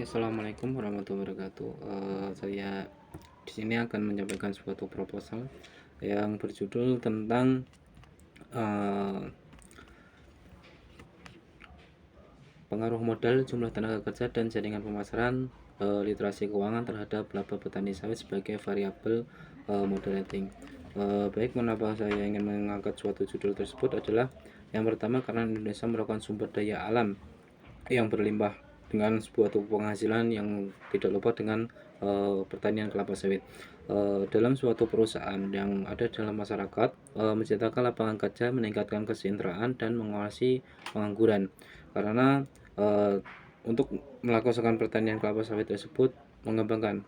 Assalamualaikum warahmatullahi wabarakatuh. Saya di sini akan menyampaikan suatu proposal yang berjudul tentang eh, pengaruh modal, jumlah tenaga kerja, dan jaringan pemasaran literasi keuangan terhadap laba petani sawit sebagai variabel modal rating. Baik, kenapa saya ingin mengangkat suatu judul tersebut adalah yang pertama karena Indonesia merupakan sumber daya alam yang berlimpah dengan sebuah penghasilan yang tidak lupa dengan pertanian kelapa sawit. Dalam suatu perusahaan yang ada dalam masyarakat, menciptakan lapangan kerja, meningkatkan kesejahteraan, dan menguasai pengangguran. Karena untuk melakukan pertanian kelapa sawit tersebut mengembangkan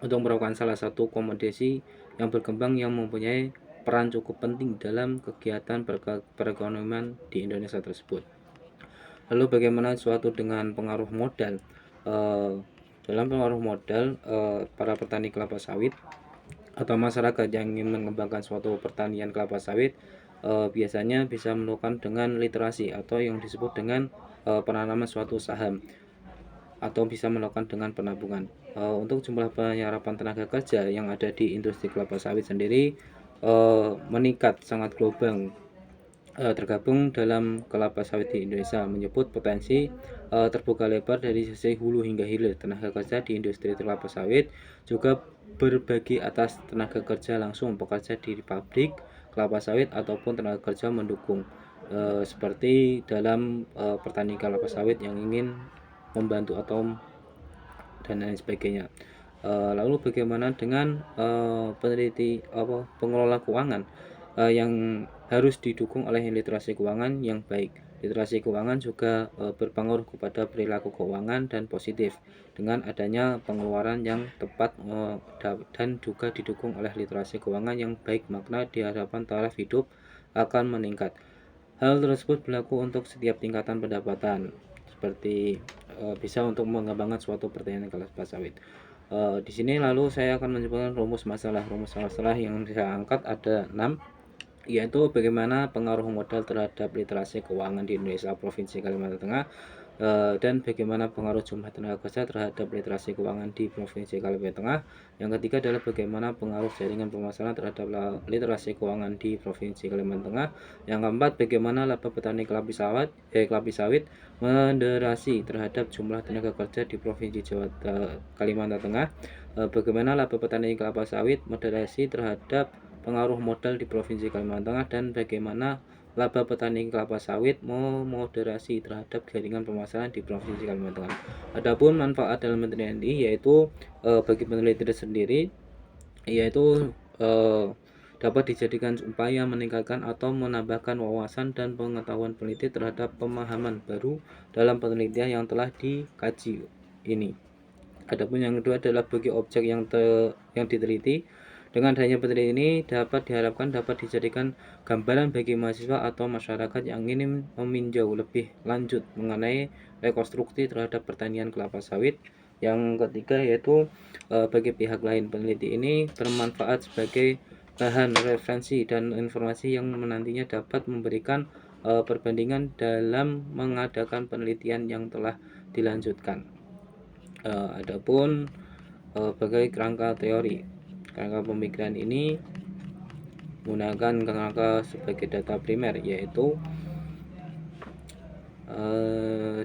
untuk merupakan salah satu komoditi yang berkembang yang mempunyai peran cukup penting dalam kegiatan perekonomian di Indonesia tersebut. Lalu bagaimana suatu dengan pengaruh modal? Dalam pengaruh modal, para petani kelapa sawit atau masyarakat yang ingin mengembangkan suatu pertanian kelapa sawit biasanya bisa melakukan dengan literasi atau yang disebut dengan penanaman suatu saham, atau bisa melakukan dengan penabungan. Untuk jumlah penyerapan tenaga kerja yang ada di industri kelapa sawit sendiri meningkat sangat global. Tergabung dalam kelapa sawit di Indonesia menyebut potensi terbuka lebar dari sisi hulu hingga hilir tenaga kerja di industri kelapa sawit, juga berbagi atas tenaga kerja langsung bekerja di pabrik kelapa sawit ataupun tenaga kerja mendukung seperti dalam petani kelapa sawit yang ingin membantu atau dan lain sebagainya. Lalu bagaimana dengan pengelola keuangan yang harus didukung oleh literasi keuangan yang baik. Literasi keuangan juga berpengaruh kepada perilaku keuangan dan positif dengan adanya pengeluaran yang tepat dan juga didukung oleh literasi keuangan yang baik, makna di hadapan taraf hidup akan meningkat. Hal tersebut berlaku untuk setiap tingkatan pendapatan, seperti bisa untuk mengembangkan suatu pertanian kelapa sawit. Di sini lalu saya akan menyebutkan rumus masalah yang saya angkat ada 6, yaitu bagaimana pengaruh modal terhadap literasi keuangan di Indonesia Provinsi Kalimantan Tengah, dan bagaimana pengaruh jumlah tenaga kerja terhadap literasi keuangan di Provinsi Kalimantan Tengah. Yang ketiga adalah bagaimana pengaruh jaringan pemasaran terhadap literasi keuangan di Provinsi Kalimantan Tengah. Yang keempat, bagaimana laba petani kelapa sawit moderasi terhadap jumlah tenaga kerja di Provinsi Kalimantan Tengah. Bagaimana laba petani kelapa sawit moderasi terhadap pengaruh modal di Provinsi Kalimantan Tengah, dan bagaimana laba petani kelapa sawit moderasi terhadap jaringan pemasaran di Provinsi Kalimantan Tengah. Adapun manfaat dalam penelitian ini yaitu bagi peneliti sendiri, yaitu dapat dijadikan upaya meningkatkan atau menambahkan wawasan dan pengetahuan peneliti terhadap pemahaman baru dalam penelitian yang telah dikaji ini. Adapun yang kedua adalah bagi objek yang diteliti. Dengan adanya penelitian ini diharapkan dapat dijadikan gambaran bagi mahasiswa atau masyarakat yang ingin meninjau lebih lanjut mengenai rekonstruksi terhadap pertanian kelapa sawit. Yang ketiga yaitu bagi pihak lain, peneliti ini bermanfaat sebagai bahan referensi dan informasi yang nantinya dapat memberikan perbandingan dalam mengadakan penelitian yang telah dilanjutkan. Adapun sebagai kerangka teori, kerangka pemikiran ini menggunakan kerangka sebagai data primer, yaitu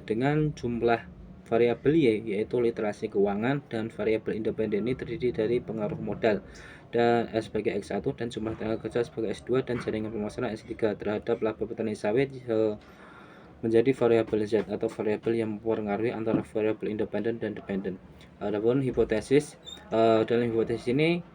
dengan jumlah variabel yaitu literasi keuangan, dan variabel independen ini terdiri dari pengaruh modal dan sebagai X1 dan jumlah tenaga kerja sebagai S2 dan jaringan pemasaran S3 terhadap laba petani sawit menjadi variabel Z atau variabel yang mempengaruhi antara variabel independen dan dependen. Adapun hipotesis, dalam hipotesis ini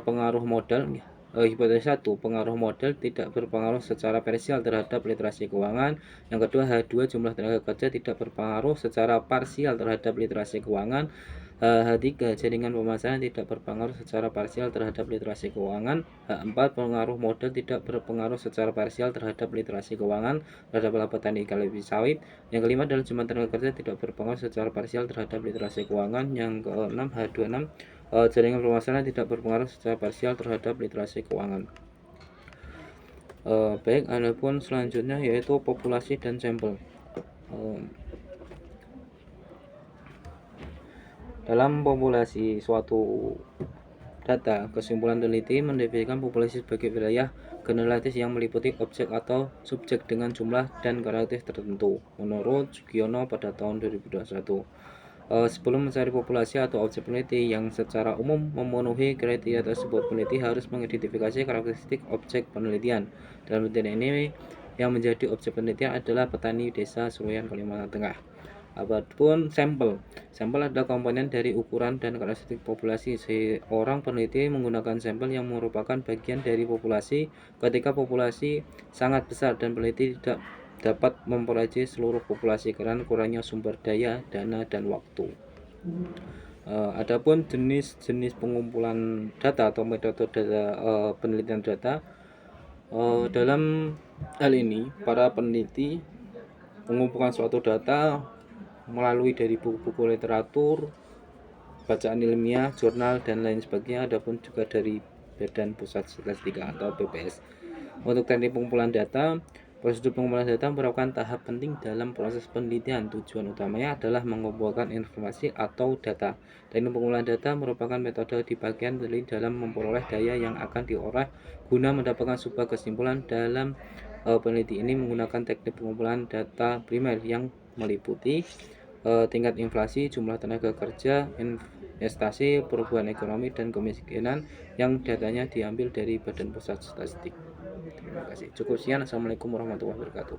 pengaruh modal, hipotesis 1, pengaruh modal tidak berpengaruh secara parsial terhadap literasi keuangan. Yang kedua, H2, jumlah tenaga kerja tidak berpengaruh secara parsial terhadap literasi keuangan. H3, jaringan pemasaran tidak berpengaruh secara parsial terhadap literasi keuangan. H4, pengaruh modal tidak berpengaruh secara parsial terhadap literasi keuangan terhadap laba petani kelapa sawit. Yang kelima adalah jumlah tenaga kerja tidak berpengaruh secara parsial terhadap literasi keuangan. Yang keenam, H26, jaringan pemasaran tidak berpengaruh secara parsial terhadap literasi keuangan. Baik, adapun selanjutnya yaitu populasi dan sampel. Dalam populasi suatu data, kesimpulan peneliti mendefinisikan populasi sebagai wilayah generalis yang meliputi objek atau subjek dengan jumlah dan karakteristik tertentu, menurut Sugiono pada tahun 2021. Sebelum mencari populasi atau objek peneliti yang secara umum memenuhi kriteria tersebut, peneliti harus mengidentifikasi karakteristik objek penelitian. Dalam penelitian ini, yang menjadi objek penelitian adalah petani desa Seruyan, Kalimantan Tengah. Apapun sampel adalah komponen dari ukuran dan karakteristik populasi. Seorang peneliti menggunakan sampel yang merupakan bagian dari populasi ketika populasi sangat besar dan peneliti tidak dapat mempelajari seluruh populasi karena kurangnya sumber daya, dana, dan waktu. Adapun jenis-jenis pengumpulan data atau metode data, penelitian data, dalam hal ini para peneliti mengumpulkan suatu data melalui dari buku-buku literatur, bacaan ilmiah, jurnal, dan lain sebagainya. Adapun juga dari Badan Pusat Statistika atau BPS. Untuk teknik pengumpulan data, prosedur pengumpulan data merupakan tahap penting dalam proses penelitian. Tujuan utamanya adalah mengumpulkan informasi atau data. Teknik pengumpulan data merupakan metode di bagian peneliti dalam memperoleh daya yang akan diolah guna mendapatkan sebuah kesimpulan. Dalam peneliti ini menggunakan teknik pengumpulan data primer yang meliputi tingkat inflasi, jumlah tenaga kerja, investasi, perubahan ekonomi, dan kemiskinan yang datanya diambil dari Badan Pusat Statistik. Terima kasih. Cukup sekian. Assalamualaikum warahmatullahi wabarakatuh.